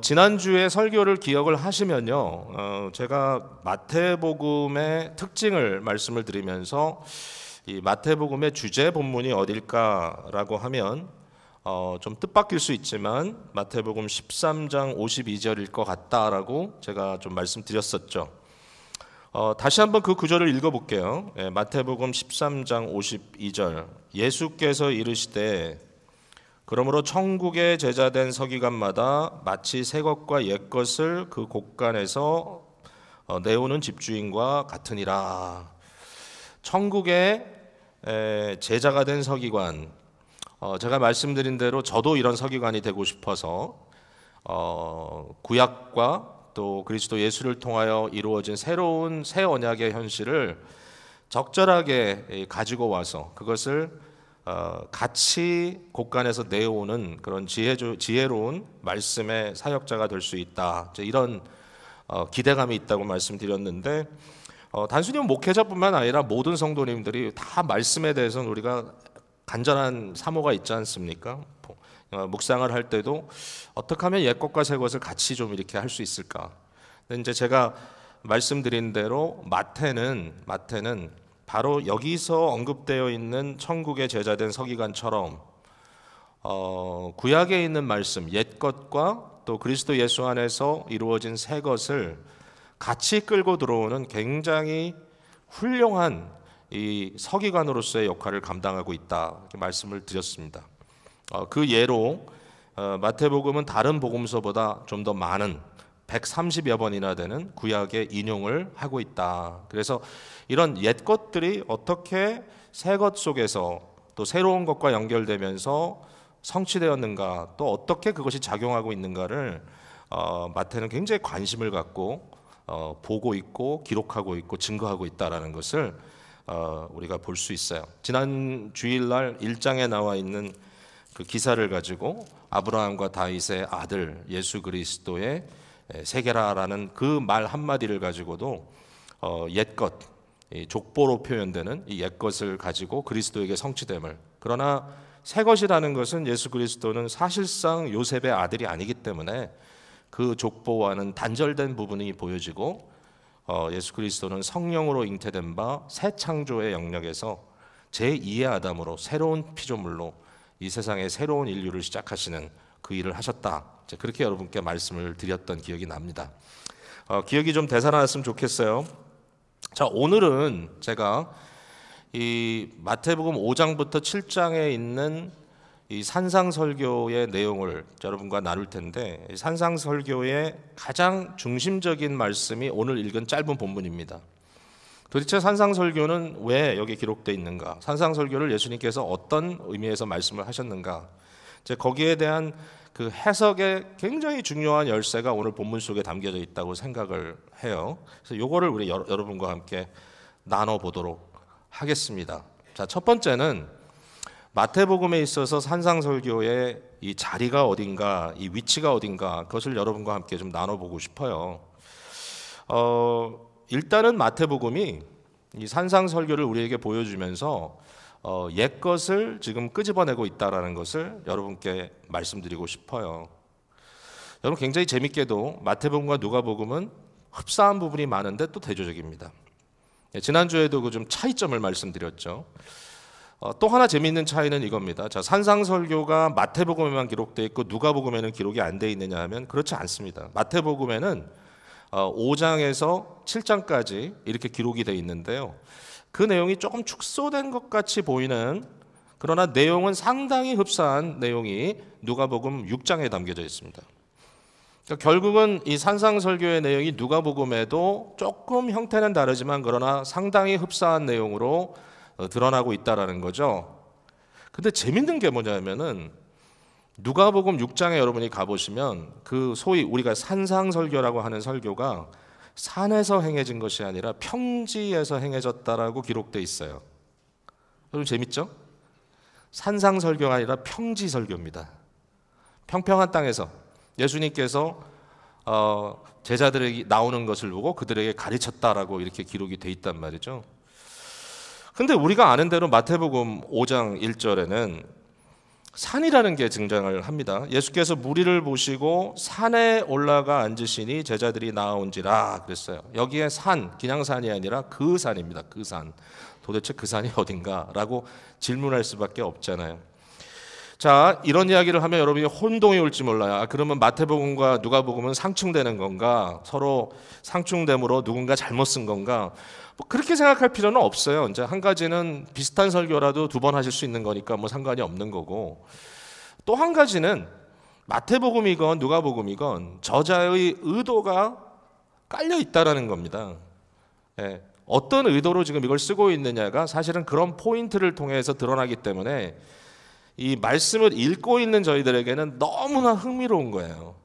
지난주에 설교를 기억을 하시면요, 제가 마태복음의 특징을 말씀을 드리면서 이 마태복음의 주제 본문이 어딜까라고 하면 좀 뜻밖일 수 있지만 마태복음 13장 52절일 것 같다라고 제가 좀 말씀드렸었죠. 다시 한번 그 구절을 읽어볼게요. 마태복음 13장 52절. 예수께서 이르시되 그러므로 천국의 제자된 서기관마다 마치 새 것과 옛 것을 그 곳간에서 내오는 집주인과 같으니라. 천국의 제자가 된 서기관. 제가 말씀드린 대로 저도 이런 서기관이 되고 싶어서 구약과 또 그리스도 예수를 통하여 이루어진 새로운 새 언약의 현실을 적절하게 가지고 와서 그것을 같이 곳간에서 내어오는 그런 지혜로운 말씀의 사역자가 될 수 있다. 이런 기대감이 있다고 말씀드렸는데 단순히 목회자뿐만 아니라 모든 성도님들이 다 말씀에 대해서는 우리가 간절한 사모가 있지 않습니까? 묵상을 할 때도 어떻게 하면 옛 것과 새 것을 같이 좀 이렇게 할 수 있을까? 근데 이제 제가 말씀드린 대로 마태는 바로 여기서 언급되어 있는 천국의 제자된 서기관처럼 구약에 있는 말씀, 옛 것과 또 그리스도 예수 안에서 이루어진 새 것을 같이 끌고 들어오는 굉장히 훌륭한 이 서기관으로서의 역할을 감당하고 있다 이렇게 말씀을 드렸습니다. 그 예로 마태복음은 다른 복음서보다 좀 더 많은 130여 번이나 되는 구약의 인용을 하고 있다. 그래서 이런 옛 것들이 어떻게 새 것 속에서 또 새로운 것과 연결되면서 성취되었는가, 또 어떻게 그것이 작용하고 있는가를 마태는 굉장히 관심을 갖고 보고 있고 기록하고 있고 증거하고 있다라는 것을 우리가 볼 수 있어요. 지난 주일날 1장에 나와 있는 그 기사를 가지고 아브라함과 다윗의 아들 예수 그리스도의 세계라라는 그 말 한마디를 가지고도 옛것, 족보로 표현되는 이 옛것을 가지고 그리스도에게 성취됨을, 그러나 새것이라는 것은 예수 그리스도는 사실상 요셉의 아들이 아니기 때문에 그 족보와는 단절된 부분이 보여지고 예수 그리스도는 성령으로 잉태된 바 새 창조의 영역에서 제2의 아담으로 새로운 피조물로 이 세상의 새로운 인류를 시작하시는 그 일을 하셨다. 그렇게 여러분께 말씀을 드렸던 기억이 납니다. 기억이 좀 되살아났으면 좋겠어요. 자, 오늘은 제가 이 마태복음 5장부터 7장에 있는 이 산상설교의 내용을 여러분과 나눌 텐데, 산상설교의 가장 중심적인 말씀이 오늘 읽은 짧은 본문입니다. 도대체 산상설교는 왜 여기 기록되어 있는가? 산상설교를 예수님께서 어떤 의미에서 말씀을 하셨는가? 거기에 대한 그 해석의 굉장히 중요한 열쇠가 오늘 본문 속에 담겨져 있다고 생각을 해요. 그래서 이거를 우리 여러분과 함께 나눠보도록 하겠습니다. 자, 첫 번째는 마태복음에 있어서 산상설교의 이 자리가 어딘가, 이 위치가 어딘가, 그것을 여러분과 함께 좀 나눠보고 싶어요. 일단은 마태복음이 이 산상설교를 우리에게 보여주면서 옛 것을 지금 끄집어내고 있다라는 것을 여러분께 말씀드리고 싶어요. 여러분, 굉장히 재밌게도 마태복음과 누가복음은 흡사한 부분이 많은데 또 대조적입니다. 지난주에도 그 좀 차이점을 말씀드렸죠. 또 하나 재미있는 차이는 이겁니다. 자, 산상설교가 마태복음에만 기록되어 있고 누가복음에는 기록이 안 되어 있느냐 하면 그렇지 않습니다. 마태복음에는 5장에서 7장까지 이렇게 기록이 되어 있는데요. 그 내용이 조금 축소된 것 같이 보이는, 그러나 내용은 상당히 흡사한 내용이 누가복음 6장에 담겨져 있습니다. 그러니까 결국은 이 산상설교의 내용이 누가복음에도 조금 형태는 다르지만 그러나 상당히 흡사한 내용으로 드러나고 있다라는 거죠. 근데 재밌는 게 뭐냐면은 누가복음 6장에 여러분이 가보시면 그 소위 우리가 산상설교라고 하는 설교가 산에서 행해진 것이 아니라 평지에서 행해졌다라고 기록되어 있어요. 여러분, 재밌죠? 산상설교가 아니라 평지설교입니다. 평평한 땅에서 예수님께서 제자들에게 나오는 것을 보고 그들에게 가르쳤다라고 이렇게 기록이 돼 있단 말이죠. 근데 우리가 아는 대로 마태복음 5장 1절에는 산이라는 게 등장을 합니다. 예수께서 무리를 보시고 산에 올라가 앉으시니 제자들이 나아온지라 그랬어요. 여기에 산, 그냥 산이 아니라 그 산입니다. 그 산. 도대체 그 산이 어딘가라고 질문할 수밖에 없잖아요. 자, 이런 이야기를 하면 여러분이 혼동이 올지 몰라요. 그러면 마태복음과 누가복음은 상충되는 건가? 서로 상충됨으로 누군가 잘못 쓴 건가? 뭐 그렇게 생각할 필요는 없어요. 이제 한 가지는 비슷한 설교라도 두 번 하실 수 있는 거니까 뭐 상관이 없는 거고, 또 한 가지는 마태복음이건 누가복음이건 저자의 의도가 깔려 있다라는 겁니다. 예, 어떤 의도로 지금 이걸 쓰고 있느냐가 사실은 그런 포인트를 통해서 드러나기 때문에 이 말씀을 읽고 있는 저희들에게는 너무나 흥미로운 거예요.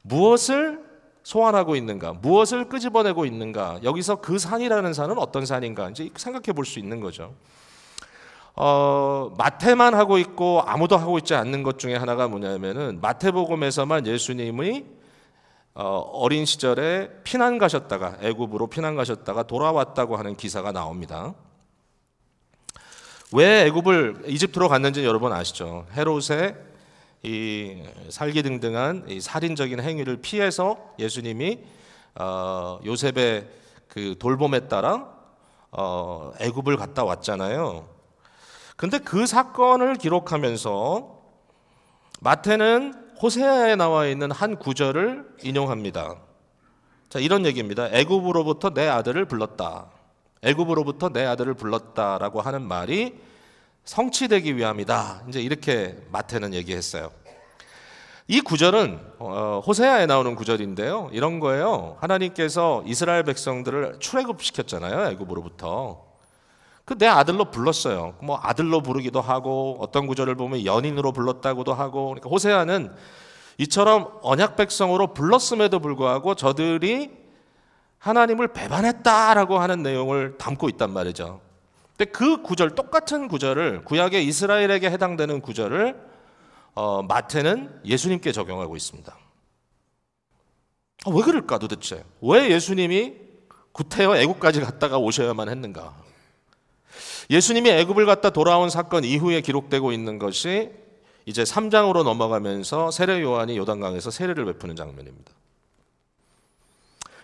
무엇을 소환하고 있는가? 무엇을 끄집어내고 있는가? 여기서 그 산이라는 산은 어떤 산인가? 이제 생각해 볼 수 있는 거죠. 마태만 하고 있고 아무도 하고 있지 않는 것 중에 하나가 뭐냐면은 마태복음에서만 예수님이 어린 시절에 피난 가셨다가 애굽으로 피난 가셨다가 돌아왔다고 하는 기사가 나옵니다. 왜 애굽을 이집트로 갔는지 여러분 아시죠? 헤롯의 이 살기등등한 이 살인적인 행위를 피해서 예수님이 요셉의 그 돌봄에 따라 애굽을 갔다 왔잖아요. 근데 그 사건을 기록하면서 마태는 호세아에 나와 있는 한 구절을 인용합니다. 자, 이런 얘기입니다. 애굽으로부터 내 아들을 불렀다. 애굽으로부터 내 아들을 불렀다라고 하는 말이 성취되기 위함이다. 이제 이렇게 마태는 얘기했어요. 이 구절은 호세아에 나오는 구절인데요. 이런 거예요. 하나님께서 이스라엘 백성들을 출애굽시켰잖아요. 애굽으로부터. 그 내 아들로 불렀어요. 뭐 아들로 부르기도 하고 어떤 구절을 보면 연인으로 불렀다고도 하고. 그러니까 호세아는 이처럼 언약 백성으로 불렀음에도 불구하고 저들이 하나님을 배반했다라고 하는 내용을 담고 있단 말이죠. 근데 그 구절, 똑같은 구절을, 구약의 이스라엘에게 해당되는 구절을 마태는 예수님께 적용하고 있습니다. 왜 그럴까 도대체? 왜 예수님이 구태여 애굽까지 갔다가 오셔야만 했는가? 예수님이 애굽을 갔다 돌아온 사건 이후에 기록되고 있는 것이 이제 3장으로 넘어가면서 세례 요한이 요단강에서 세례를 베푸는 장면입니다.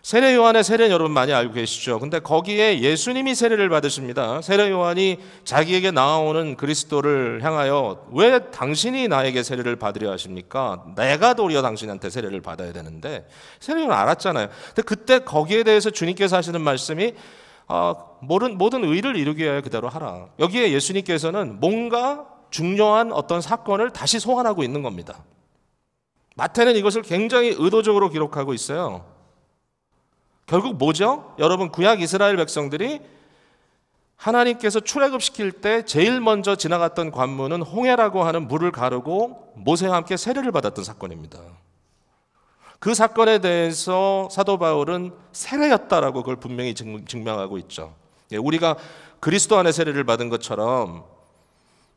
세례 요한의 세례는 여러분 많이 알고 계시죠? 근데 거기에 예수님이 세례를 받으십니다. 세례 요한이 자기에게 나오는 그리스도를 향하여 왜 당신이 나에게 세례를 받으려 하십니까? 내가 도리어 당신한테 세례를 받아야 되는데 세례 요한은 알았잖아요. 근데 그때 거기에 대해서 주님께서 하시는 말씀이 모든 의를 이루기 위하여 그대로 하라. 여기에 예수님께서는 뭔가 중요한 어떤 사건을 다시 소환하고 있는 겁니다. 마태는 이것을 굉장히 의도적으로 기록하고 있어요. 결국 뭐죠? 여러분, 구약 이스라엘 백성들이 하나님께서 출애굽시킬 때 제일 먼저 지나갔던 관문은 홍해라고 하는 물을 가르고 모세와 함께 세례를 받았던 사건입니다. 그 사건에 대해서 사도 바울은 세례였다라고 그걸 분명히 증명하고 있죠. 우리가 그리스도 안에 세례를 받은 것처럼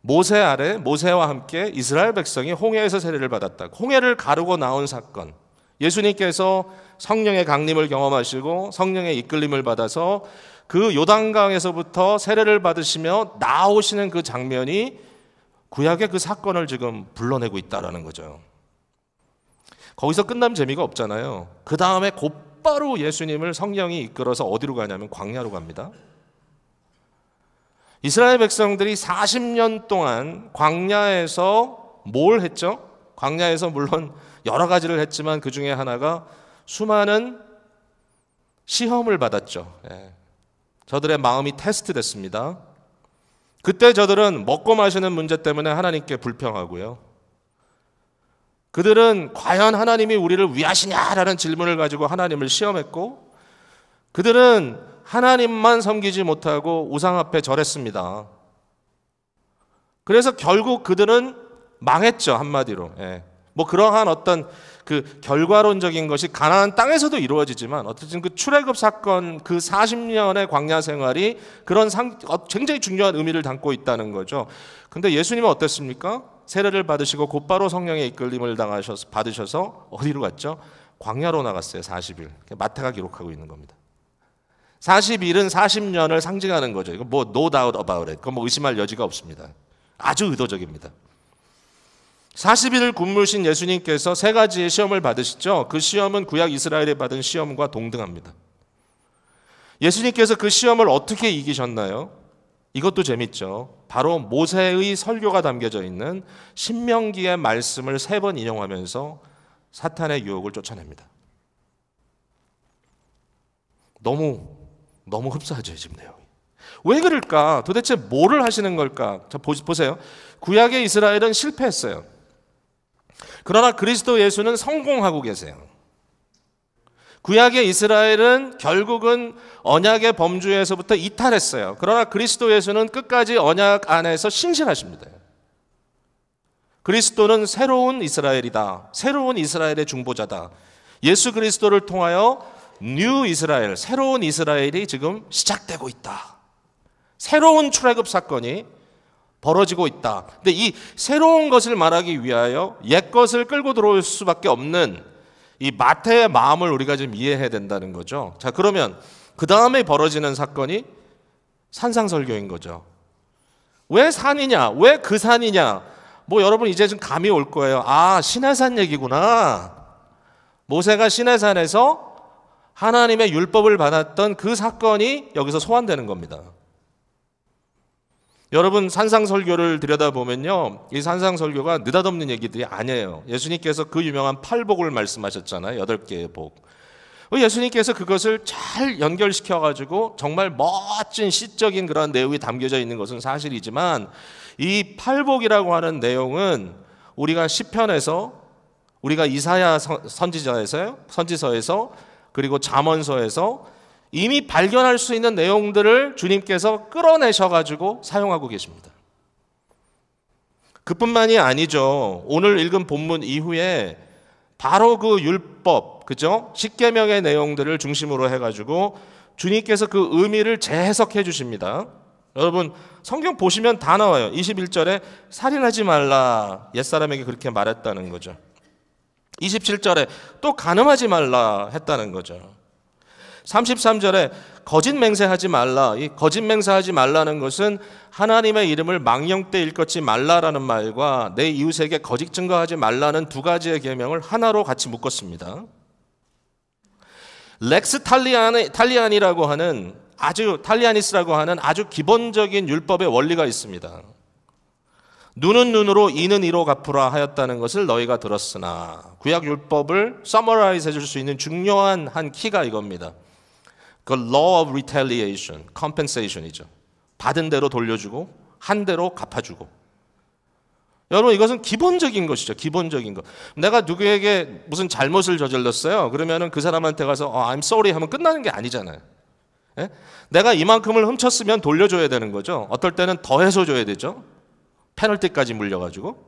모세 아래 모세와 함께 이스라엘 백성이 홍해에서 세례를 받았다. 홍해를 가르고 나온 사건. 예수님께서 성령의 강림을 경험하시고 성령의 이끌림을 받아서 그 요단강에서부터 세례를 받으시며 나오시는 그 장면이 구약의 그 사건을 지금 불러내고 있다라는 거죠. 거기서 끝나면 재미가 없잖아요. 그 다음에 곧바로 예수님을 성령이 이끌어서 어디로 가냐면 광야로 갑니다. 이스라엘 백성들이 40년 동안 광야에서 뭘 했죠? 광야에서 물론 여러 가지를 했지만 그 중에 하나가 수많은 시험을 받았죠. 저들의 마음이 테스트됐습니다. 그때 저들은 먹고 마시는 문제 때문에 하나님께 불평하고요. 그들은 과연 하나님이 우리를 위하시냐라는 질문을 가지고 하나님을 시험했고, 그들은 하나님만 섬기지 못하고 우상 앞에 절했습니다. 그래서 결국 그들은 망했죠, 한마디로. 뭐 그러한 어떤 그 결과론적인 것이 가나안 땅에서도 이루어지지만 어쨌든 그 출애굽 사건 그 40년의 광야 생활이 그런 굉장히 중요한 의미를 담고 있다는 거죠. 근데 예수님은 어땠습니까? 세례를 받으시고 곧바로 성령의 이끌림을 받으셔서 어디로 갔죠? 광야로 나갔어요. 40일. 마태가 기록하고 있는 겁니다. 40일은 40년을 상징하는 거죠. 이거 뭐 no doubt about it. 그건 뭐 의심할 여지가 없습니다. 아주 의도적입니다. 40일 굶으신 예수님께서 세 가지의 시험을 받으시죠. 그 시험은 구약 이스라엘에 받은 시험과 동등합니다. 예수님께서 그 시험을 어떻게 이기셨나요? 이것도 재밌죠. 바로 모세의 설교가 담겨져 있는 신명기의 말씀을 3번 인용하면서 사탄의 유혹을 쫓아냅니다. 너무 흡사하죠, 지금 내용이. 왜 그럴까? 도대체 뭐를 하시는 걸까? 자, 보세요. 구약의 이스라엘은 실패했어요. 그러나 그리스도 예수는 성공하고 계세요. 구약의 이스라엘은 결국은 언약의 범주에서부터 이탈했어요. 그러나 그리스도 예수는 끝까지 언약 안에서 신실하십니다. 그리스도는 새로운 이스라엘이다. 새로운 이스라엘의 중보자다. 예수 그리스도를 통하여 뉴 이스라엘, 새로운 이스라엘이 지금 시작되고 있다. 새로운 출애굽 사건이 벌어지고 있다. 근데 이 새로운 것을 말하기 위하여 옛 것을 끌고 들어올 수밖에 없는 이 마태의 마음을 우리가 좀 이해해야 된다는 거죠. 자, 그러면 그 다음에 벌어지는 사건이 산상설교인 거죠. 왜 산이냐? 왜 그 산이냐? 뭐 여러분 이제 좀 감이 올 거예요. 아, 시내산 얘기구나. 모세가 시내산에서 하나님의 율법을 받았던 그 사건이 여기서 소환되는 겁니다. 여러분 산상설교를 들여다보면요, 이 산상설교가 느닷없는 얘기들이 아니에요. 예수님께서 그 유명한 8복을 말씀하셨잖아요. 8개의 복. 예수님께서 그것을 잘 연결시켜가지고 정말 멋진 시적인 그런 내용이 담겨져 있는 것은 사실이지만, 이 8복이라고 하는 내용은 우리가 시편에서, 우리가 이사야 선지서에서 그리고 잠언서에서 이미 발견할 수 있는 내용들을 주님께서 끌어내셔가지고 사용하고 계십니다. 그뿐만이 아니죠. 오늘 읽은 본문 이후에 바로 그 율법, 그죠? 십계명의 내용들을 중심으로 해가지고 주님께서 그 의미를 재해석해 주십니다. 여러분 성경 보시면 다 나와요. 21절에 살인하지 말라, 옛사람에게 그렇게 말했다는 거죠. 27절에 또 간음하지 말라 했다는 거죠. 33절에 거짓 맹세하지 말라. 이 거짓 맹세하지 말라는 것은 하나님의 이름을 망령되 일컫지 말라라는 말과 내 이웃에게 거짓 증거하지 말라는 두 가지의 계명을 하나로 같이 묶었습니다. 렉스 탈리안이라고 하는 탈리아니스라고 하는 아주 기본적인 율법의 원리가 있습니다. 눈은 눈으로 이는 이로 갚으라 하였다는 것을 너희가 들었으나, 구약 율법을 서머라이즈 해줄 수 있는 중요한 한 키가 이겁니다. 그 law of retaliation, compensation이죠. 받은 대로 돌려주고 한 대로 갚아주고. 여러분 이것은 기본적인 것이죠. 기본적인 것. 내가 누구에게 무슨 잘못을 저질렀어요. 그러면은 그 사람한테 가서 I'm sorry 하면 끝나는 게 아니잖아요. 예? 내가 이만큼을 훔쳤으면 돌려줘야 되는 거죠. 어떨 때는 더해서 줘야 되죠. 페널티까지 물려가지고.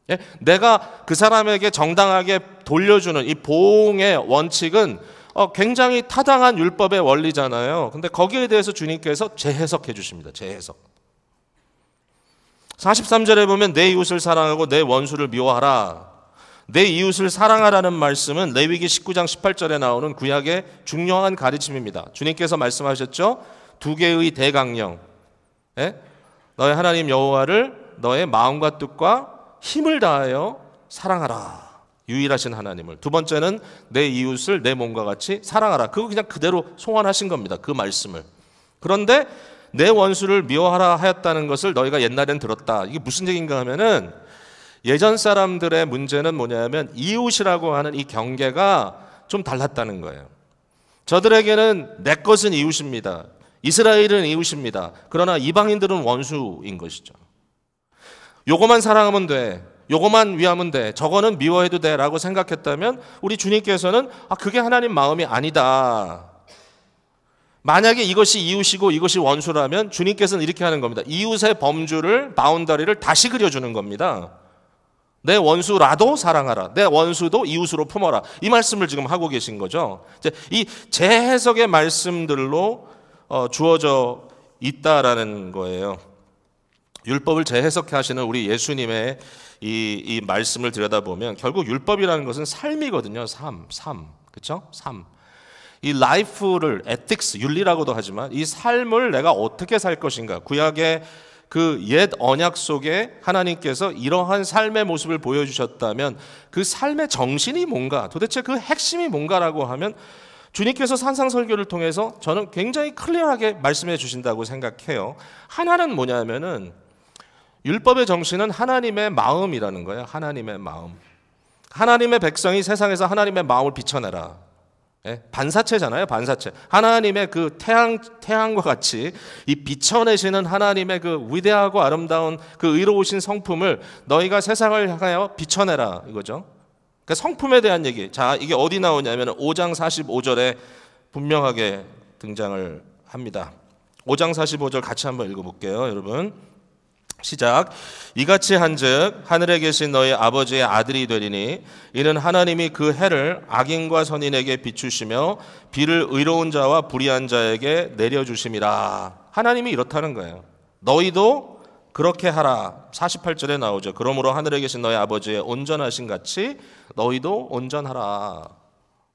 예? 내가 그 사람에게 정당하게 돌려주는 이 보응의 원칙은 굉장히 타당한 율법의 원리잖아요. 근데 거기에 대해서 주님께서 재해석해 주십니다. 재해석. 43절에 보면 내 이웃을 사랑하고 내 원수를 미워하라. 내 이웃을 사랑하라는 말씀은 레위기 19장 18절에 나오는 구약의 중요한 가르침입니다. 주님께서 말씀하셨죠. 2개의 대강령. 예? 너의 하나님 여호와를 너의 마음과 뜻과 힘을 다하여 사랑하라. 유일하신 하나님을. 두 번째는 내 이웃을 내 몸과 같이 사랑하라. 그거 그냥 그대로 송환하신 겁니다. 그 말씀을. 그런데 내 원수를 미워하라 하였다는 것을 너희가 옛날엔 들었다. 이게 무슨 얘기인가 하면은, 예전 사람들의 문제는 뭐냐면 이웃이라고 하는 이 경계가 좀 달랐다는 거예요. 저들에게는 내 것은 이웃입니다. 이스라엘은 이웃입니다. 그러나 이방인들은 원수인 것이죠. 요거만 사랑하면 돼. 요거만 위하면 돼. 저거는 미워해도 돼 라고 생각했다면 우리 주님께서는 그게 하나님 마음이 아니다. 만약에 이것이 이웃이고 이것이 원수라면 주님께서는 이렇게 하는 겁니다. 이웃의 범주를, 바운더리를 다시 그려주는 겁니다. 내 원수라도 사랑하라. 내 원수도 이웃으로 품어라. 이 말씀을 지금 하고 계신 거죠. 이 재해석의 말씀들로 주어져 있다라는 거예요. 율법을 재해석하시는 우리 예수님의 이 말씀을 들여다보면 결국 율법이라는 것은 삶이거든요. 삶. 그렇죠? 삶. 이 라이프를 에틱스, 윤리라고도 하지만 이 삶을 내가 어떻게 살 것인가. 구약의 그 옛 언약 속에 하나님께서 이러한 삶의 모습을 보여주셨다면 그 삶의 정신이 뭔가, 도대체 그 핵심이 뭔가라고 하면 주님께서 산상설교를 통해서 저는 굉장히 클리어하게 말씀해 주신다고 생각해요. 하나는 뭐냐면은 율법의 정신은 하나님의 마음이라는 거예요. 하나님의 마음. 하나님의 백성이 세상에서 하나님의 마음을 비춰내라. 예? 반사체잖아요. 반사체. 하나님의 그 태양과 같이 이 비춰내시는 하나님의 그 위대하고 아름다운 그 의로우신 성품을 너희가 세상을 향하여 비춰내라 이거죠. 그러니까 성품에 대한 얘기. 자, 이게 어디 나오냐면 5장 45절에 분명하게 등장을 합니다. 5장 45절 같이 한번 읽어볼게요, 여러분. 시작. 이같이 한즉 하늘에 계신 너희 아버지의 아들이 되리니 이는 하나님이 그 해를 악인과 선인에게 비추시며 비를 의로운 자와 불의한 자에게 내려주심이라. 하나님이 이렇다는 거예요. 너희도 그렇게 하라. 48절에 나오죠. 그러므로 하늘에 계신 너희 아버지의 온전하신 같이 너희도 온전하라.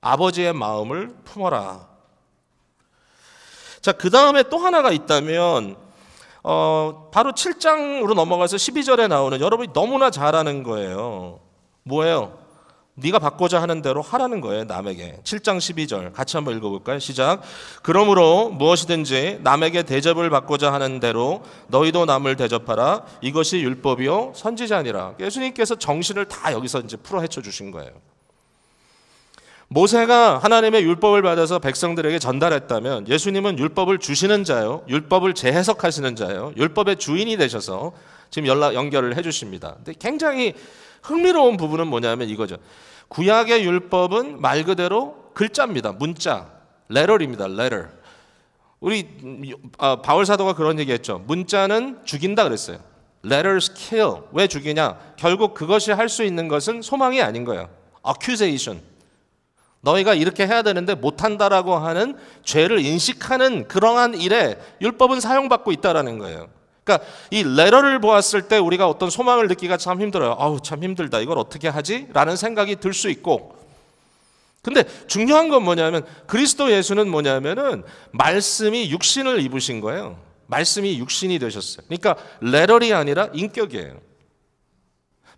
아버지의 마음을 품어라. 자, 그 다음에 또 하나가 있다면 바로 7장으로 넘어가서 12절에 나오는, 여러분이 너무나 잘 아는 거예요. 뭐예요? 네가 받고자 하는 대로 하라는 거예요, 남에게. 7장 12절 같이 한번 읽어볼까요? 시작. 그러므로 무엇이든지 남에게 대접을 받고자 하는 대로 너희도 남을 대접하라. 이것이 율법이요 선지자니라. 예수님께서 정신을 다 여기서 이제 풀어 헤쳐 주신 거예요. 모세가 하나님의 율법을 받아서 백성들에게 전달했다면 예수님은 율법을 주시는 자요, 율법을 재해석하시는 자요, 율법의 주인이 되셔서 지금 연결을 해주십니다. 근데 굉장히 흥미로운 부분은 뭐냐면 이거죠. 구약의 율법은 말 그대로 글자입니다. 문자, letter입니다. letter. 우리 바울 사도가 그런 얘기했죠. 문자는 죽인다 그랬어요. letters kill. 왜 죽이냐? 결국 그것이 할 수 있는 것은 소망이 아닌 거예요. accusation. 너희가 이렇게 해야 되는데 못한다라고 하는 죄를 인식하는 그러한 일에 율법은 사용받고 있다라는 거예요. 그러니까 이 레터를 보았을 때 우리가 어떤 소망을 느끼기가 참 힘들어요. 아우 참 힘들다. 이걸 어떻게 하지? 라는 생각이 들 수 있고. 근데 중요한 건 뭐냐면 그리스도 예수는 뭐냐면은 말씀이 육신을 입으신 거예요. 말씀이 육신이 되셨어요. 그러니까 레터이 아니라 인격이에요.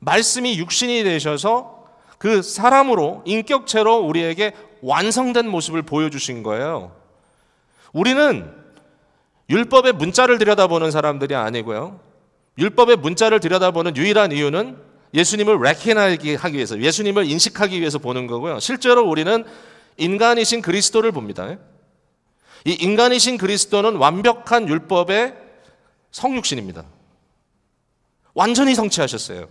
말씀이 육신이 되셔서 그 사람으로 인격체로 우리에게 완성된 모습을 보여주신 거예요. 우리는 율법의 문자를 들여다보는 사람들이 아니고요. 율법의 문자를 들여다보는 유일한 이유는 예수님을 recognize 하기 위해서, 예수님을 인식하기 위해서 보는 거고요. 실제로 우리는 인간이신 그리스도를 봅니다. 이 인간이신 그리스도는 완벽한 율법의 성육신입니다. 완전히 성취하셨어요.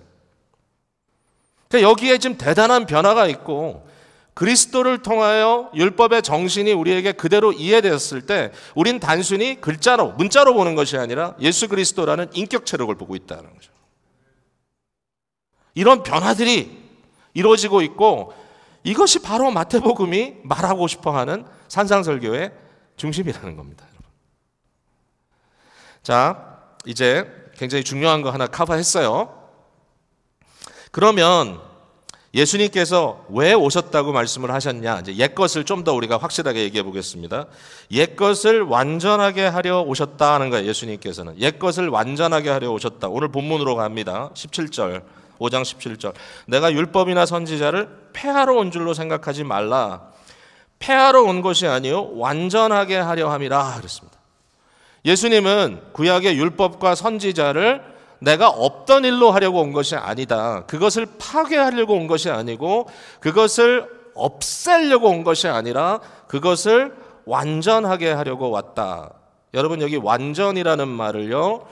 여기에 지금 대단한 변화가 있고 그리스도를 통하여 율법의 정신이 우리에게 그대로 이해되었을 때 우린 단순히 글자로, 문자로 보는 것이 아니라 예수 그리스도라는 인격체를 보고 있다는 거죠. 이런 변화들이 이루어지고 있고 이것이 바로 마태복음이 말하고 싶어하는 산상설교의 중심이라는 겁니다. 여러분. 자, 이제 굉장히 중요한 거 하나 커버했어요. 그러면 예수님께서 왜 오셨다고 말씀을 하셨냐? 이제 옛것을 좀 더 우리가 확실하게 얘기해 보겠습니다. 옛것을 완전하게 하려 오셨다 하는 거예요. 예수님께서는 옛것을 완전하게 하려 오셨다. 오늘 본문으로 갑니다. 17절, 5장 17절. 내가 율법이나 선지자를 폐하러 온 줄로 생각하지 말라. 폐하러 온 것이 아니요 완전하게 하려 함이라 그랬습니다. 예수님은 구약의 율법과 선지자를 내가 없던 일로 하려고 온 것이 아니다. 그것을 파괴하려고 온 것이 아니고 그것을 없애려고 온 것이 아니라 그것을 완전하게 하려고 왔다. 여러분 여기 완전이라는 말을요,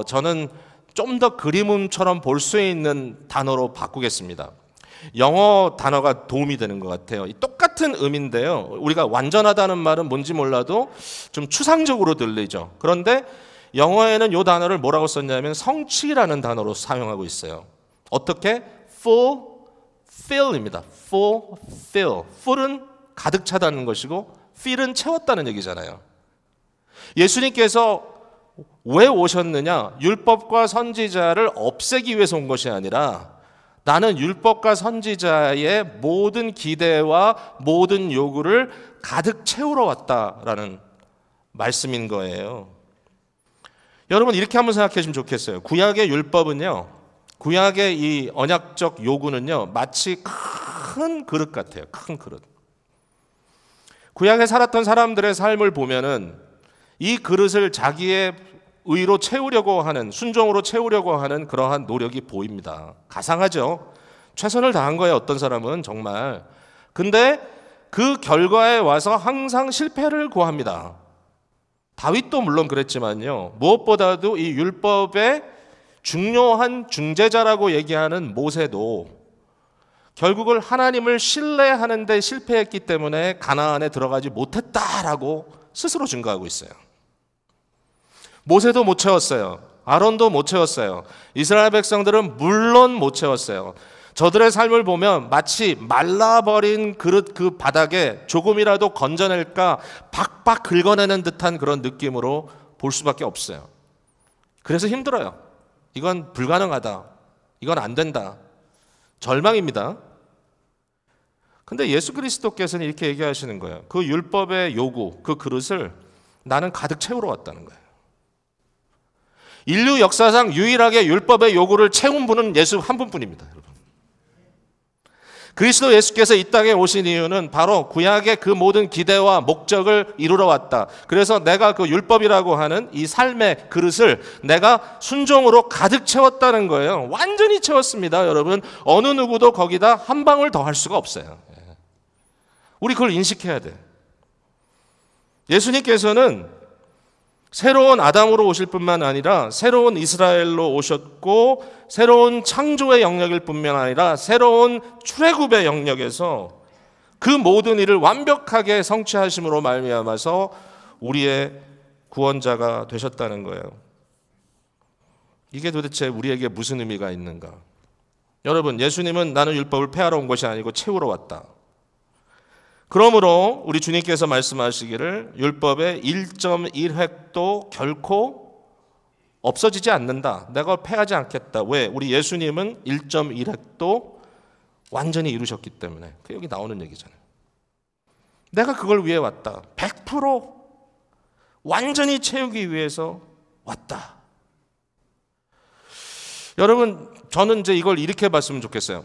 저는 좀 더 그림처럼 볼 수 있는 단어로 바꾸겠습니다. 영어 단어가 도움이 되는 것 같아요. 똑같은 의미인데요. 우리가 완전하다는 말은 뭔지 몰라도 좀 추상적으로 들리죠. 그런데 영어에는 이 단어를 뭐라고 썼냐면 성취라는 단어로 사용하고 있어요. 어떻게? fulfill입니다. fulfill. full은 가득 차다는 것이고 fill은 채웠다는 얘기잖아요. 예수님께서 왜 오셨느냐? 율법과 선지자를 없애기 위해서 온 것이 아니라 나는 율법과 선지자의 모든 기대와 모든 요구를 가득 채우러 왔다라는 말씀인 거예요. 여러분 이렇게 한번 생각해 주시면 좋겠어요. 구약의 율법은요, 구약의 이 언약적 요구는요, 마치 큰 그릇 같아요. 큰 그릇. 구약에 살았던 사람들의 삶을 보면은 이 그릇을 자기의 의로 채우려고 하는, 순종으로 채우려고 하는 그러한 노력이 보입니다. 가상하죠. 최선을 다한 거예요, 어떤 사람은 정말. 근데 그 결과에 와서 항상 실패를 구합니다. 다윗도 물론 그랬지만요, 무엇보다도 이 율법의 중요한 중재자라고 얘기하는 모세도 결국을 하나님을 신뢰하는 데 실패했기 때문에 가나안에 들어가지 못했다라고 스스로 증거하고 있어요. 모세도 못 채웠어요. 아론도 못 채웠어요. 이스라엘 백성들은 물론 못 채웠어요. 저들의 삶을 보면 마치 말라버린 그릇 그 바닥에 조금이라도 건져낼까 박박 긁어내는 듯한 그런 느낌으로 볼 수밖에 없어요. 그래서 힘들어요. 이건 불가능하다. 이건 안 된다. 절망입니다. 근데 예수 그리스도께서는 이렇게 얘기하시는 거예요. 그 율법의 요구, 그 그릇을 나는 가득 채우러 왔다는 거예요. 인류 역사상 유일하게 율법의 요구를 채운 분은 예수 한 분뿐입니다. 여러분. 그리스도 예수께서 이 땅에 오신 이유는 바로 구약의 그 모든 기대와 목적을 이루러 왔다. 그래서 내가 그 율법이라고 하는 이 삶의 그릇을 내가 순종으로 가득 채웠다는 거예요. 완전히 채웠습니다, 여러분. 어느 누구도 거기다 한 방울 더 할 수가 없어요. 우리 그걸 인식해야 돼. 예수님께서는 새로운 아담으로 오실 뿐만 아니라 새로운 이스라엘로 오셨고 새로운 창조의 영역일 뿐만 아니라 새로운 출애굽의 영역에서 그 모든 일을 완벽하게 성취하심으로 말미암아서 우리의 구원자가 되셨다는 거예요. 이게 도대체 우리에게 무슨 의미가 있는가? 여러분, 예수님은 나는 율법을 폐하러 온 것이 아니고 채우러 왔다. 그러므로 우리 주님께서 말씀하시기를 율법의 1.1획도 결코 없어지지 않는다. 내가 폐하지 않겠다. 왜? 우리 예수님은 1.1획도 완전히 이루셨기 때문에. 그 여기 나오는 얘기잖아요. 내가 그걸 위해 왔다. 100% 완전히 채우기 위해서 왔다. 여러분, 저는 이제 이걸 이렇게 봤으면 좋겠어요.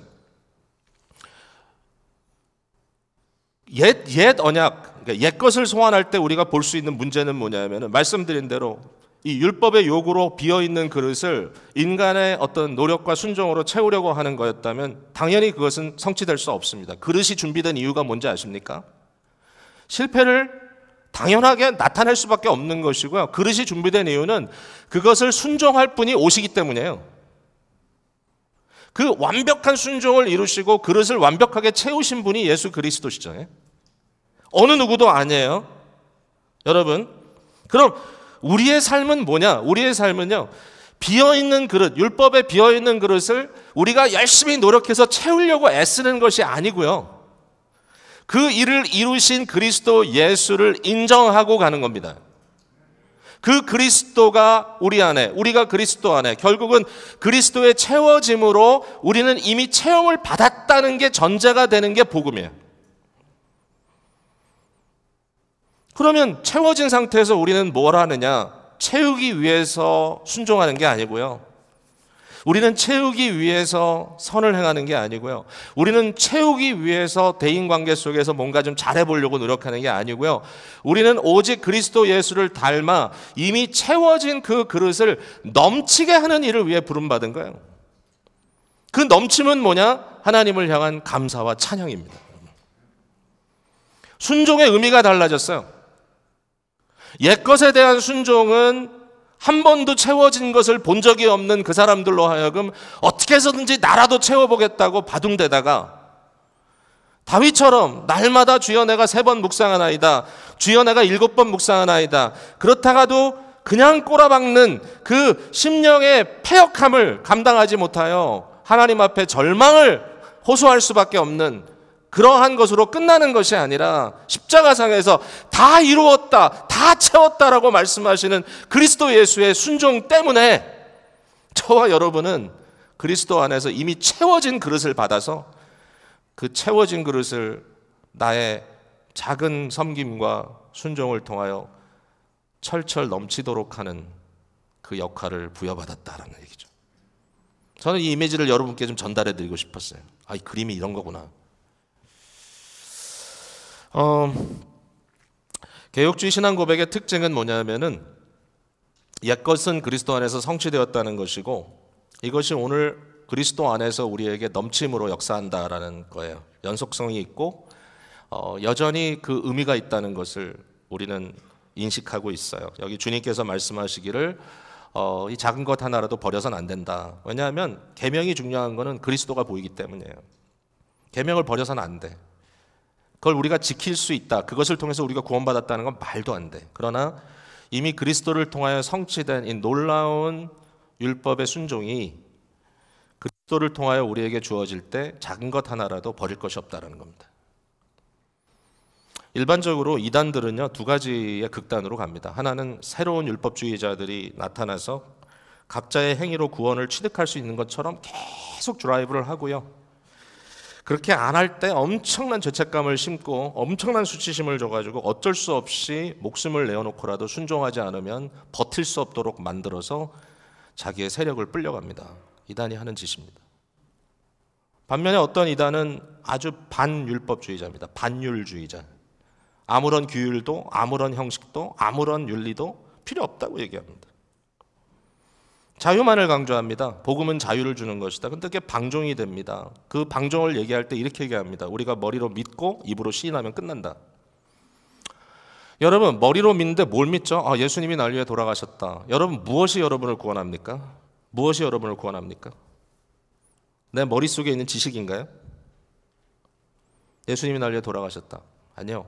옛 언약, 그러니까 옛 것을 소환할 때 우리가 볼 수 있는 문제는 뭐냐면은 말씀드린 대로 이 율법의 요구로 비어있는 그릇을 인간의 어떤 노력과 순종으로 채우려고 하는 거였다면 당연히 그것은 성취될 수 없습니다. 그릇이 준비된 이유가 뭔지 아십니까? 실패를 당연하게 나타낼 수밖에 없는 것이고요. 그릇이 준비된 이유는 그것을 순종할 분이 오시기 때문이에요. 그 완벽한 순종을 이루시고 그릇을 완벽하게 채우신 분이 예수 그리스도시죠. 어느 누구도 아니에요. 여러분, 그럼 우리의 삶은 뭐냐? 우리의 삶은요, 비어있는 그릇, 율법에 비어있는 그릇을 우리가 열심히 노력해서 채우려고 애쓰는 것이 아니고요. 그 일을 이루신 그리스도 예수를 인정하고 가는 겁니다. 그 그리스도가 우리 안에, 우리가 그리스도 안에, 결국은 그리스도의 채워짐으로 우리는 이미 체험을 받았다는 게 전제가 되는 게 복음이에요. 그러면 채워진 상태에서 우리는 뭘 하느냐? 채우기 위해서 순종하는 게 아니고요. 우리는 채우기 위해서 선을 행하는 게 아니고요. 우리는 채우기 위해서 대인관계 속에서 뭔가 좀 잘해보려고 노력하는 게 아니고요. 우리는 오직 그리스도 예수를 닮아 이미 채워진 그 그릇을 넘치게 하는 일을 위해 부름받은 거예요. 그 넘침은 뭐냐? 하나님을 향한 감사와 찬양입니다. 순종의 의미가 달라졌어요. 옛것에 대한 순종은 한 번도 채워진 것을 본 적이 없는 그 사람들로 하여금 어떻게 해서든지 나라도 채워보겠다고 바둥대다가 다윗처럼 날마다 주여 내가 3번 묵상하나이다, 주여 내가 7번 묵상하나이다, 그렇다가도 그냥 꼬라박는 그 심령의 패역함을 감당하지 못하여 하나님 앞에 절망을 호소할 수밖에 없는 그러한 것으로 끝나는 것이 아니라 십자가상에서 다 이루었다, 다 채웠다라고 말씀하시는 그리스도 예수의 순종 때문에 저와 여러분은 그리스도 안에서 이미 채워진 그릇을 받아서 그 채워진 그릇을 나의 작은 섬김과 순종을 통하여 철철 넘치도록 하는 그 역할을 부여받았다라는 얘기죠. 저는 이 이미지를 여러분께 좀 전달해 드리고 싶었어요. 이 그림이 이런 거구나. 개혁주의 신앙 고백의 특징은 뭐냐면은 옛것은 그리스도 안에서 성취되었다는 것이고, 이것이 오늘 그리스도 안에서 우리에게 넘침으로 역사한다라는 거예요. 연속성이 있고 여전히 그 의미가 있다는 것을 우리는 인식하고 있어요. 여기 주님께서 말씀하시기를 이 작은 것 하나라도 버려서는 안 된다. 왜냐하면 계명이 중요한 거는 그리스도가 보이기 때문이에요. 계명을 버려서는 안 돼. 그걸 우리가 지킬 수 있다. 그것을 통해서 우리가 구원받았다는 건 말도 안 돼. 그러나 이미 그리스도를 통하여 성취된 이 놀라운 율법의 순종이 그리스도를 통하여 우리에게 주어질 때 작은 것 하나라도 버릴 것이 없다는 겁니다. 일반적으로 이단들은요, 두 가지의 극단으로 갑니다. 하나는 새로운 율법주의자들이 나타나서 각자의 행위로 구원을 취득할 수 있는 것처럼 계속 드라이브를 하고요. 그렇게 안 할 때 엄청난 죄책감을 심고 엄청난 수치심을 줘가지고 어쩔 수 없이 목숨을 내어놓고라도 순종하지 않으면 버틸 수 없도록 만들어서 자기의 세력을 불려갑니다. 이단이 하는 짓입니다. 반면에 어떤 이단은 아주 반율법주의자입니다. 반율주의자. 아무런 규율도 아무런 형식도 아무런 윤리도 필요 없다고 얘기합니다. 자유만을 강조합니다. 복음은 자유를 주는 것이다. 근데 그게 방종이 됩니다. 그 방종을 얘기할 때 이렇게 얘기합니다. 우리가 머리로 믿고 입으로 시인하면 끝난다. 여러분, 머리로 믿는데 뭘 믿죠? 예수님이 날 위해 돌아가셨다. 여러분, 무엇이 여러분을 구원합니까? 무엇이 여러분을 구원합니까? 내 머릿속에 있는 지식인가요? 예수님이 날 위해 돌아가셨다. 아니요.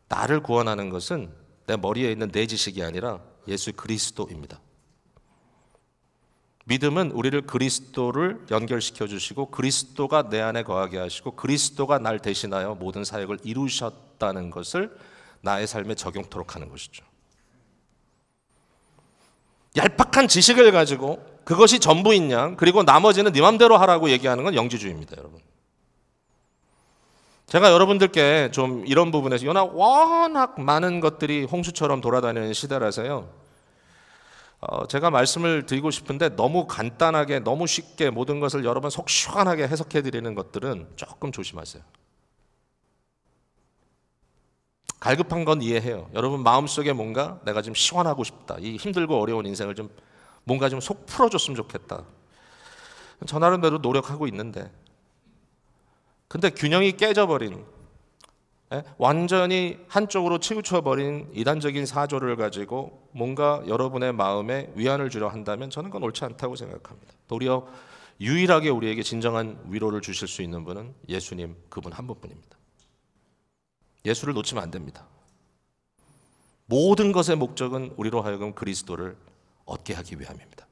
나를 구원하는 것은 내 머리에 있는 내 지식이 아니라 예수 그리스도입니다. 믿음은 우리를 그리스도를 연결시켜 주시고 그리스도가 내 안에 거하게 하시고 그리스도가 날 대신하여 모든 사역을 이루셨다는 것을 나의 삶에 적용토록 하는 것이죠. 얄팍한 지식을 가지고 그것이 전부인 양, 그리고 나머지는 네 맘대로 하라고 얘기하는 건 영지주의입니다, 여러분. 제가 여러분들께 좀 이런 부분에서 워낙 많은 것들이 홍수처럼 돌아다니는 시대라서요, 제가 말씀을 드리고 싶은데 너무 간단하게 너무 쉽게 모든 것을 여러분 속 시원하게 해석해 드리는 것들은 조금 조심하세요. 갈급한 건 이해해요. 여러분 마음속에 뭔가 내가 좀 시원하고 싶다. 이 힘들고 어려운 인생을 좀 뭔가 좀 속 풀어줬으면 좋겠다. 저 나름대로 노력하고 있는데, 근데 균형이 깨져버린, 완전히 한쪽으로 치우쳐버린 이단적인 사조를 가지고 뭔가 여러분의 마음에 위안을 주려 한다면 저는 그건 옳지 않다고 생각합니다. 도리어 유일하게 우리에게 진정한 위로를 주실 수 있는 분은 예수님, 그분 한 분뿐입니다. 예수를 놓치면 안 됩니다. 모든 것의 목적은 우리로 하여금 그리스도를 얻게 하기 위함입니다.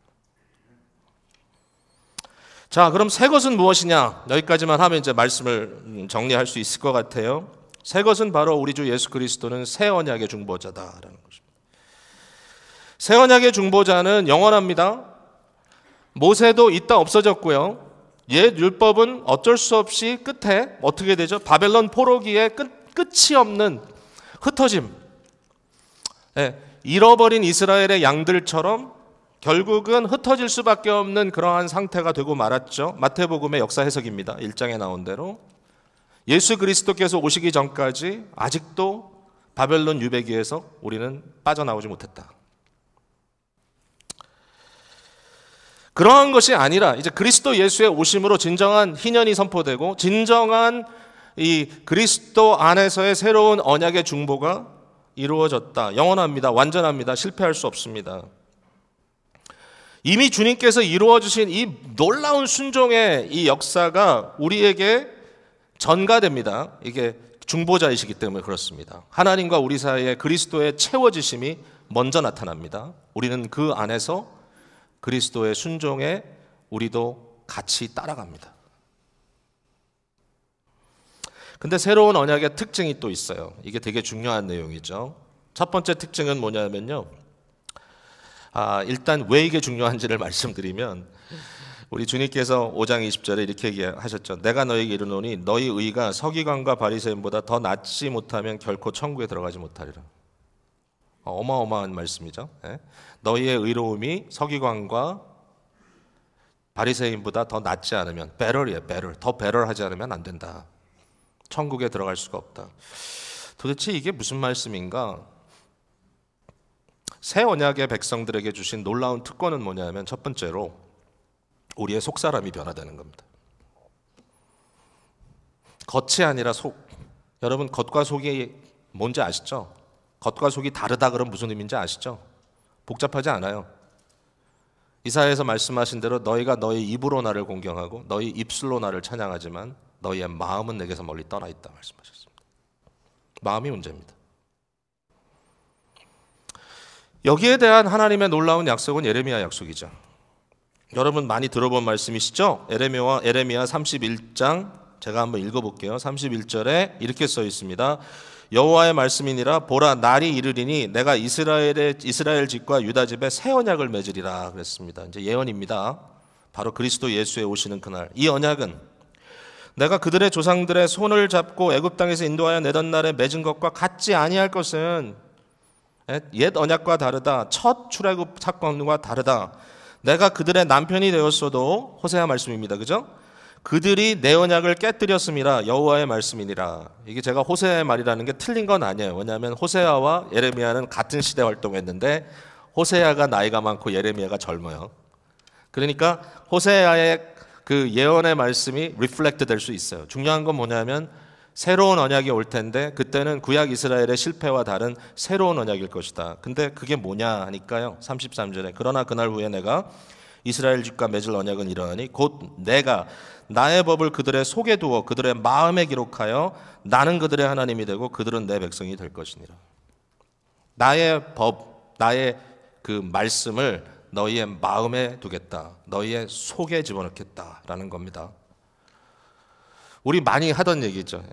자, 그럼 새 것은 무엇이냐? 여기까지만 하면 이제 말씀을 정리할 수 있을 것 같아요. 새 것은 바로 우리 주 예수 그리스도는 새 언약의 중보자다라는 것입니다. 새 언약의 중보자는 영원합니다. 모세도 있다 없어졌고요. 옛 율법은 어쩔 수 없이 끝에 어떻게 되죠? 바벨론 포로기에 끝이 없는 흩어짐. 잃어버린 이스라엘의 양들처럼 결국은 흩어질 수밖에 없는 그러한 상태가 되고 말았죠. 마태복음의 역사 해석입니다. 1장에 나온 대로 예수 그리스도께서 오시기 전까지 아직도 바벨론 유배기에서 우리는 빠져나오지 못했다. 그러한 것이 아니라 이제 그리스도 예수의 오심으로 진정한 희년이 선포되고 진정한 이 그리스도 안에서의 새로운 언약의 중보가 이루어졌다. 영원합니다. 완전합니다. 실패할 수 없습니다. 이미 주님께서 이루어 주신 이 놀라운 순종의 이 역사가 우리에게 전가됩니다. 이게 중보자이시기 때문에 그렇습니다. 하나님과 우리 사이에 그리스도의 채워지심이 먼저 나타납니다. 우리는 그 안에서 그리스도의 순종에 우리도 같이 따라갑니다. 근데 새로운 언약의 특징이 또 있어요. 이게 되게 중요한 내용이죠. 첫 번째 특징은 뭐냐면요. 일단 왜 이게 중요한지를 말씀드리면, 우리 주님께서 5장 20절에 이렇게 얘기하셨죠. 내가 너에게 이르노니 너희 의가 서기관과 바리새인보다 더 낫지 못하면 결코 천국에 들어가지 못하리라. 어마어마한 말씀이죠. 예? 너희의 의로움이 서기관과 바리새인보다 더 낫지 않으면 better이에요. better. 더 better하지 않으면 안 된다. 천국에 들어갈 수가 없다. 도대체 이게 무슨 말씀인가? 새 언약의 백성들에게 주신 놀라운 특권은 뭐냐면 첫 번째로 우리의 속사람이 변화되는 겁니다. 겉이 아니라 속. 여러분 겉과 속이 뭔지 아시죠? 겉과 속이 다르다 그러면 무슨 의미인지 아시죠? 복잡하지 않아요. 이사야에서 말씀하신 대로 너희가 너희 입으로 나를 공경하고 너희 입술로 나를 찬양하지만 너희의 마음은 내게서 멀리 떠나 있다 말씀하셨습니다. 마음이 문제입니다. 여기에 대한 하나님의 놀라운 약속은 예레미야 약속이죠. 여러분 많이 들어본 말씀이시죠? 예레미야 31장 제가 한번 읽어볼게요. 31절에 이렇게 써 있습니다. 여호와의 말씀이니라 보라 날이 이르리니 내가 이스라엘 집과 유다 집에 새 언약을 맺으리라 그랬습니다. 이제 예언입니다. 바로 그리스도 예수의 오시는 그날. 이 언약은 내가 그들의 조상들의 손을 잡고 애굽 땅에서 인도하여 내던 날에 맺은 것과 같지 아니할 것은 옛 언약과 다르다. 첫 출애굽 사건과 다르다. 내가 그들의 남편이 되었어도 호세아 말씀입니다. 그죠? 그들이 내 언약을 깨뜨렸음이라 여호와의 말씀이니라. 이게 제가 호세아의 말이라는 게 틀린 건 아니에요. 왜냐하면 호세아와 예레미야는 같은 시대 활동했는데 호세아가 나이가 많고 예레미야가 젊어요. 그러니까 호세아의 그 예언의 말씀이 리플렉트 될 수 있어요. 중요한 건 뭐냐면 새로운 언약이 올 텐데 그때는 구약 이스라엘의 실패와 다른 새로운 언약일 것이다. 근데 그게 뭐냐 하니까요. 33절에 그러나 그날 후에 내가 이스라엘 집과 맺을 언약은 이러하니 곧 내가 나의 법을 그들의 속에 두어 그들의 마음에 기록하여 나는 그들의 하나님이 되고 그들은 내 백성이 될 것이니라. 나의 법, 나의 그 말씀을 너희의 마음에 두겠다. 너희의 속에 집어넣겠다라는 겁니다. 우리 많이 하던 얘기죠.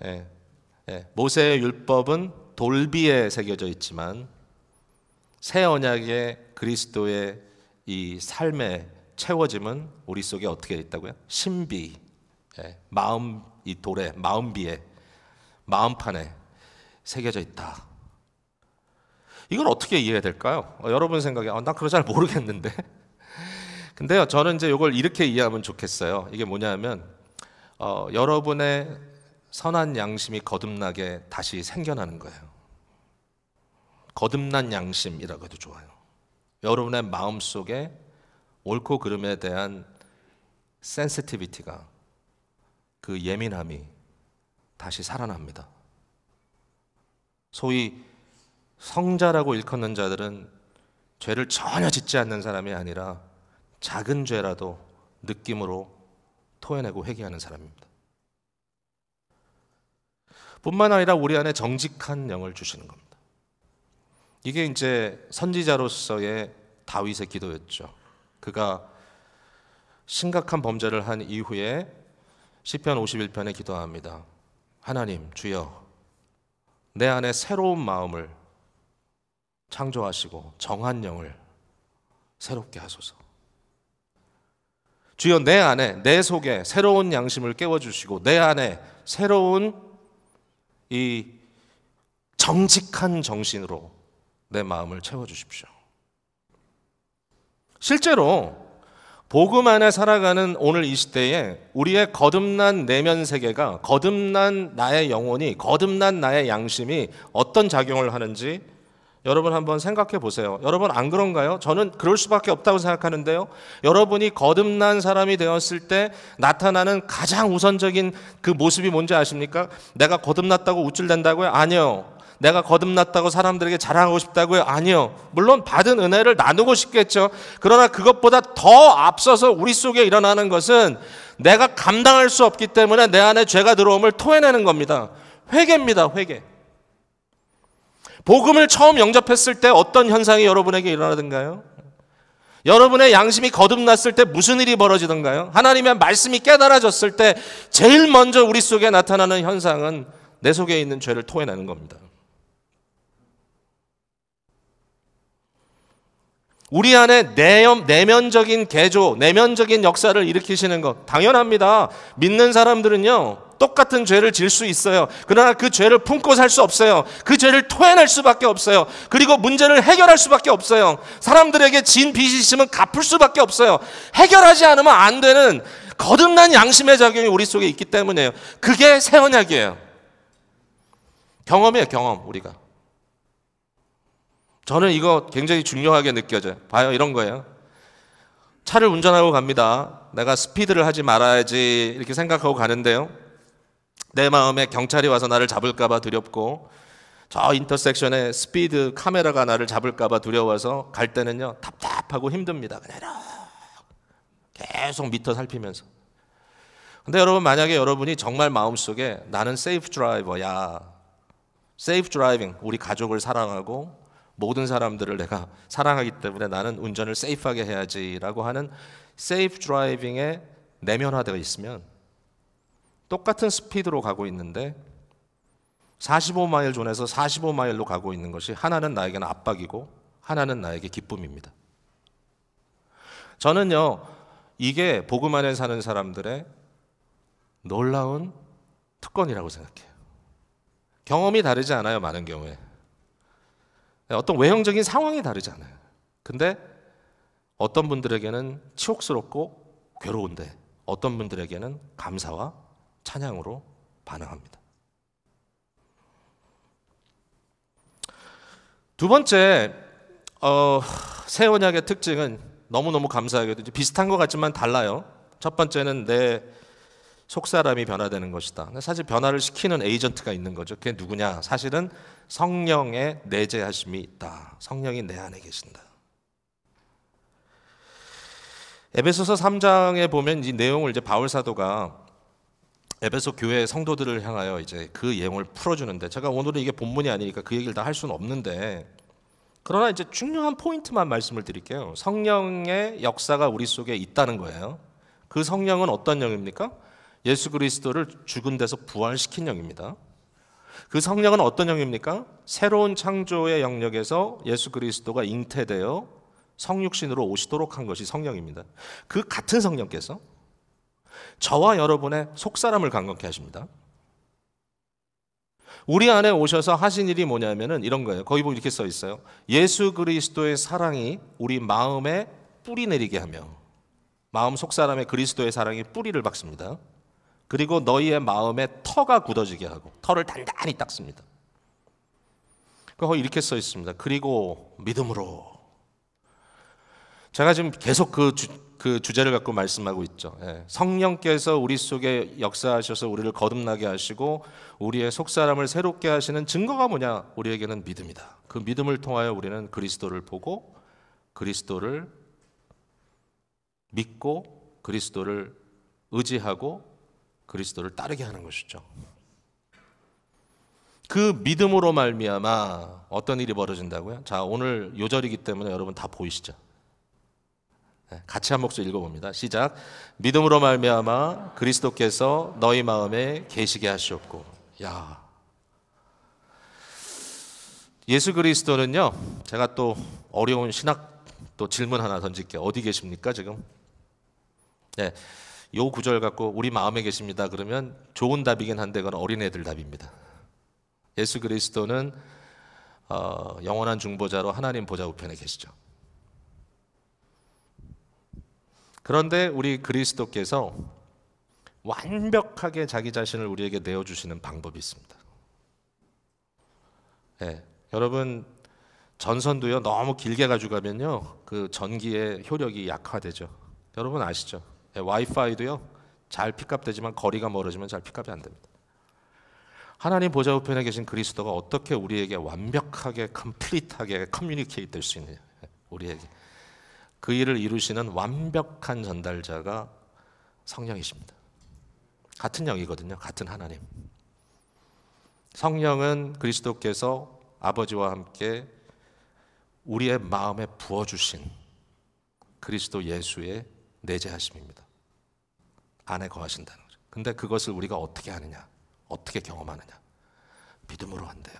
모세의 율법은 돌비에 새겨져 있지만 새 언약의 그리스도의 이 삶의 채워짐은 우리 속에 어떻게 있다고요? 신비, 마음 이 돌에 마음비에 마음판에 새겨져 있다. 이걸 어떻게 이해해야 될까요? 여러분 생각에 나 그거 잘 모르겠는데. 근데요, 저는 이제 이걸 이렇게 이해하면 좋겠어요. 이게 뭐냐면 여러분의 선한 양심이 거듭나게 다시 생겨나는 거예요. 거듭난 양심이라고 해도 좋아요. 여러분의 마음 속에 옳고 그름에 대한 센시티비티가 그 예민함이 다시 살아납니다. 소위 성자라고 일컫는 자들은 죄를 전혀 짓지 않는 사람이 아니라 작은 죄라도 느낌으로 토해내고 회개하는 사람입니다. 뿐만 아니라 우리 안에 정직한 영을 주시는 겁니다. 이게 이제 선지자로서의 다윗의 기도였죠. 그가 심각한 범죄를 한 이후에 시편 51편에 기도합니다. 하나님 주여 내 안에 새로운 마음을 창조하시고 정한 영을 새롭게 하소서. 주여 내 안에 내 속에 새로운 양심을 깨워주시고 내 안에 새로운 이 정직한 정신으로 내 마음을 채워주십시오. 실제로 복음 안에 살아가는 오늘 이 시대에 우리의 거듭난 내면 세계가 거듭난 나의 영혼이 거듭난 나의 양심이 어떤 작용을 하는지 여러분 한번 생각해 보세요. 여러분 안 그런가요? 저는 그럴 수밖에 없다고 생각하는데요. 여러분이 거듭난 사람이 되었을 때 나타나는 가장 우선적인 그 모습이 뭔지 아십니까? 내가 거듭났다고 우쭐댄다고요? 아니요. 내가 거듭났다고 사람들에게 자랑하고 싶다고요? 아니요. 물론 받은 은혜를 나누고 싶겠죠. 그러나 그것보다 더 앞서서 우리 속에 일어나는 것은 내가 감당할 수 없기 때문에 내 안에 죄가 들어옴을 토해내는 겁니다. 회개입니다. 회개. 복음을 처음 영접했을 때 어떤 현상이 여러분에게 일어나던가요? 여러분의 양심이 거듭났을 때 무슨 일이 벌어지던가요? 하나님의 말씀이 깨달아졌을 때 제일 먼저 우리 속에 나타나는 현상은 내 속에 있는 죄를 토해내는 겁니다. 우리 안에 내면적인 개조, 내면적인 역사를 일으키시는 것 당연합니다. 믿는 사람들은요 똑같은 죄를 질 수 있어요. 그러나 그 죄를 품고 살 수 없어요. 그 죄를 토해낼 수밖에 없어요. 그리고 문제를 해결할 수밖에 없어요. 사람들에게 진 빚이 있으면 갚을 수밖에 없어요. 해결하지 않으면 안 되는 거듭난 양심의 작용이 우리 속에 있기 때문이에요. 그게 새 언약이에요. 경험이에요, 경험. 우리가 저는 이거 굉장히 중요하게 느껴져요. 봐요, 이런 거예요. 차를 운전하고 갑니다. 내가 스피드를 하지 말아야지 이렇게 생각하고 가는데요, 내 마음에 경찰이 와서 나를 잡을까 봐 두렵고, 저 인터섹션에 스피드 카메라가 나를 잡을까 봐 두려워서 갈 때는요 답답하고 힘듭니다. 그냥 계속 미터 살피면서. 근데 여러분, 만약에 여러분이 정말 마음속에 나는 세이프 드라이버야, 세이프 드라이빙, 우리 가족을 사랑하고 모든 사람들을 내가 사랑하기 때문에 나는 운전을 세이프하게 해야지라고 하는 세이프 드라이빙에 내면화되어 있으면, 똑같은 스피드로 가고 있는데 45마일 존에서 45마일로 가고 있는 것이 하나는 나에게는 압박이고 하나는 나에게 기쁨입니다. 저는요 이게 복음 안에 사는 사람들의 놀라운 특권이라고 생각해요. 경험이 다르지 않아요, 많은 경우에. 어떤 외형적인 상황이 다르지 않아요. 근데 어떤 분들에게는 치욕스럽고 괴로운데 어떤 분들에게는 감사와 찬양으로 반응합니다. 두 번째, 새 언약의 특징은 너무너무 감사하게도 비슷한 것 같지만 달라요. 첫 번째는 내 속사람이 변화되는 것이다. 사실 변화를 시키는 에이전트가 있는 거죠. 그게 누구냐? 사실은 성령의 내재하심이 있다. 성령이 내 안에 계신다. 에베소서 3장에 보면 이 내용을 이제 바울 사도가 에베소 교회 성도들을 향하여 이제 그 내용을 풀어주는데, 제가 오늘은 이게 본문이 아니니까 그 얘기를 다 할 수는 없는데, 그러나 이제 중요한 포인트만 말씀을 드릴게요. 성령의 역사가 우리 속에 있다는 거예요. 그 성령은 어떤 영입니까? 예수 그리스도를 죽은 데서 부활시킨 영입니다. 그 성령은 어떤 영입니까? 새로운 창조의 영역에서 예수 그리스도가 잉태되어 성육신으로 오시도록 한 것이 성령입니다. 그 같은 성령께서 저와 여러분의 속사람을 강건케 하십니다. 우리 안에 오셔서 하신 일이 뭐냐면은 이런 거예요. 거기 보면 이렇게 써 있어요. 예수 그리스도의 사랑이 우리 마음에 뿌리 내리게 하며, 마음 속사람에 그리스도의 사랑이 뿌리를 박습니다. 그리고 너희의 마음에 터가 굳어지게 하고, 터를 단단히 닦습니다. 거기 이렇게 써 있습니다. 그리고 믿음으로. 제가 지금 계속 그 주제를 갖고 말씀하고 있죠. 성령께서 우리 속에 역사하셔서 우리를 거듭나게 하시고 우리의 속사람을 새롭게 하시는 증거가 뭐냐? 우리에게는 믿음이다. 그 믿음을 통하여 우리는 그리스도를 보고 그리스도를 믿고 그리스도를 의지하고 그리스도를 따르게 하는 것이죠. 그 믿음으로 말미암아 어떤 일이 벌어진다고요? 자, 오늘 요절이기 때문에 여러분 다 보이시죠? 같이 한 목소리 읽어봅니다. 시작. 믿음으로 말미암아 그리스도께서 너희 마음에 계시게 하시옵고. 야, 예수 그리스도는요, 제가 또 어려운 신학 또 질문 하나 던질게요. 어디 계십니까 지금? 요 구절 갖고 우리 마음에 계십니다 그러면 좋은 답이긴 한데 그건 어린애들 답입니다. 예수 그리스도는 영원한 중보자로 하나님 보좌 우편에 계시죠. 그런데 우리 그리스도께서 완벽하게 자기 자신을 우리에게 내어주시는 방법이 있습니다. 여러분, 전선도요 너무 길게 가지고 가면요 그 전기의 효력이 약화되죠. 여러분 아시죠? 와이파이도요 잘 픽업되지만 거리가 멀어지면 잘 픽업이 안 됩니다. 하나님 보좌 우편에 계신 그리스도가 어떻게 우리에게 완벽하게 컴플리트하게 커뮤니케이트 될 수 있느냐. 우리에게 그 일을 이루시는 완벽한 전달자가 성령이십니다. 같은 영이거든요. 같은 하나님. 성령은 그리스도께서 아버지와 함께 우리의 마음에 부어주신 그리스도 예수의 내재하심입니다. 안에 거하신다는 거죠. 근데 그것을 우리가 어떻게 하느냐? 어떻게 경험하느냐? 믿음으로 한대요.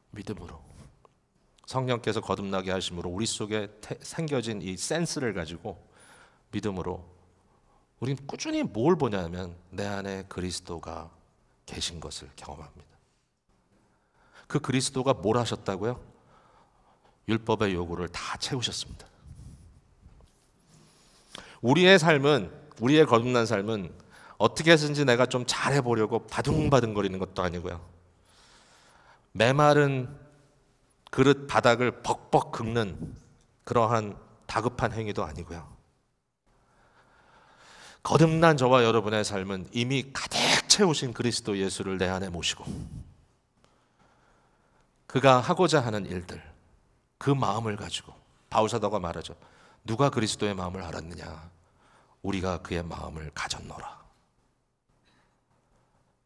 믿음으로. 성령께서 거듭나게 하심으로 우리 속에 생겨진 이 센스를 가지고 믿음으로 우리는 꾸준히 뭘 보냐면 내 안에 그리스도가 계신 것을 경험합니다. 그 그리스도가 뭘 하셨다고요? 율법의 요구를 다 채우셨습니다. 우리의 삶은, 우리의 거듭난 삶은 어떻게 해서든지 내가 좀 잘해보려고 바둥바둥거리는 것도 아니고요, 메마른 그릇 바닥을 벅벅 긁는 그러한 다급한 행위도 아니고요, 거듭난 저와 여러분의 삶은 이미 가득 채우신 그리스도 예수를 내 안에 모시고 그가 하고자 하는 일들, 그 마음을 가지고, 바울사도가 말하죠. 누가 그리스도의 마음을 알았느냐? 우리가 그의 마음을 가졌노라.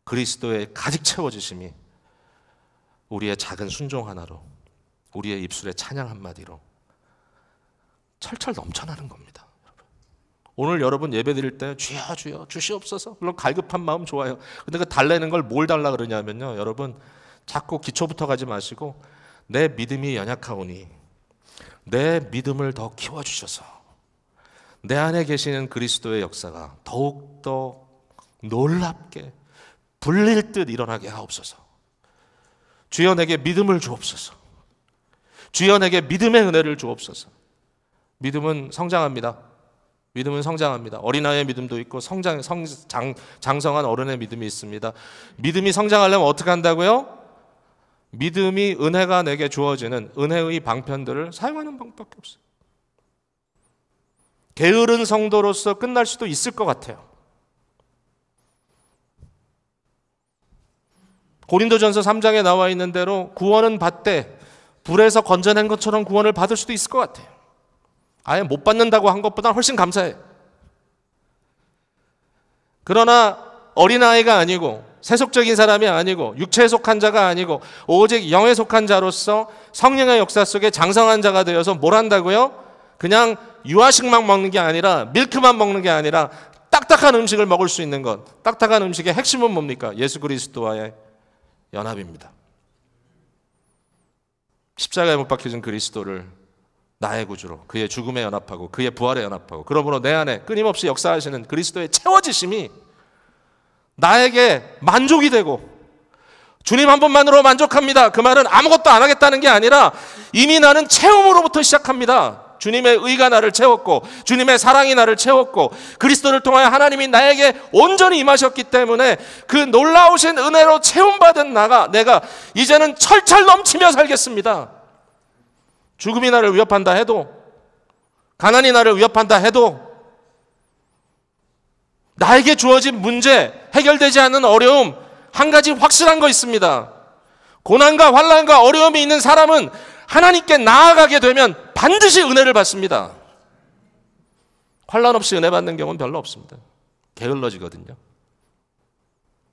그리스도의 가득 채워지심이 우리의 작은 순종 하나로, 우리의 입술의 찬양 한마디로 철철 넘쳐나는 겁니다. 오늘 여러분 예배 드릴 때 주여 주여 주시옵소서, 물론 갈급한 마음 좋아요. 근데 그 달래는 걸 뭘 달라 그러냐면요, 여러분 자꾸 기초부터 가지 마시고 내 믿음이 연약하오니 내 믿음을 더 키워주셔서 내 안에 계시는 그리스도의 역사가 더욱더 놀랍게 불릴 듯 일어나게 하옵소서. 주여 내게 믿음을 주옵소서. 주여 내게 믿음의 은혜를 주옵소서. 믿음은 성장합니다. 믿음은 성장합니다. 어린아이의 믿음도 있고 장성한 어른의 믿음이 있습니다. 믿음이 성장하려면 어떻게 한다고요? 믿음이 은혜가 내게 주어지는 은혜의 방편들을 사용하는 방법밖에 없어요. 게으른 성도로서 끝날 수도 있을 것 같아요. 고린도전서 3장에 나와 있는 대로 구원은 받되 불에서 건져낸 것처럼 구원을 받을 수도 있을 것 같아요. 아예 못 받는다고 한 것보다 훨씬 감사해. 그러나 어린아이가 아니고 세속적인 사람이 아니고 육체에 속한 자가 아니고 오직 영에 속한 자로서 성령의 역사 속에 장성한 자가 되어서 뭘 한다고요? 그냥 유아식만 먹는 게 아니라, 밀크만 먹는 게 아니라 딱딱한 음식을 먹을 수 있는 것. 딱딱한 음식의 핵심은 뭡니까? 예수 그리스도와의 연합입니다. 십자가에 못 박혀진 그리스도를 나의 구주로, 그의 죽음에 연합하고 그의 부활에 연합하고, 그러므로 내 안에 끊임없이 역사하시는 그리스도의 채워지심이 나에게 만족이 되고, 주님 한 분만으로 만족합니다. 그 말은 아무것도 안 하겠다는 게 아니라 이미 나는 채움으로부터 시작합니다. 주님의 의가 나를 채웠고 주님의 사랑이 나를 채웠고 그리스도를 통하여 하나님이 나에게 온전히 임하셨기 때문에 그 놀라우신 은혜로 채움받은 내가 이제는 철철 넘치며 살겠습니다. 죽음이 나를 위협한다 해도, 가난이 나를 위협한다 해도, 나에게 주어진 문제, 해결되지 않는 어려움, 한 가지 확실한 거 있습니다. 고난과 환난과 어려움이 있는 사람은 하나님께 나아가게 되면 반드시 은혜를 받습니다. 환난 없이 은혜 받는 경우는 별로 없습니다. 게을러지거든요.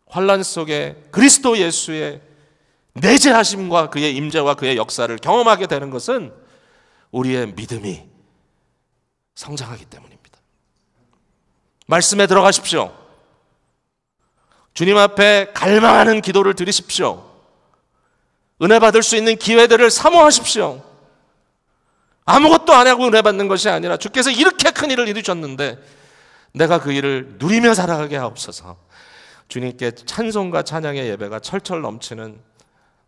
환난 속에 그리스도 예수의 내재하심과 그의 임재와 그의 역사를 경험하게 되는 것은 우리의 믿음이 성장하기 때문입니다. 말씀에 들어가십시오. 주님 앞에 갈망하는 기도를 드리십시오. 은혜 받을 수 있는 기회들을 사모하십시오. 아무것도 안 하고 은혜 받는 것이 아니라 주께서 이렇게 큰 일을 이루셨는데 내가 그 일을 누리며 살아가게 하옵소서. 주님께 찬송과 찬양의 예배가 철철 넘치는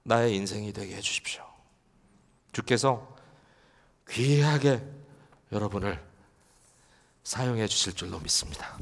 나의 인생이 되게 해주십시오. 주께서 귀하게 여러분을 사용해 주실 줄로 믿습니다.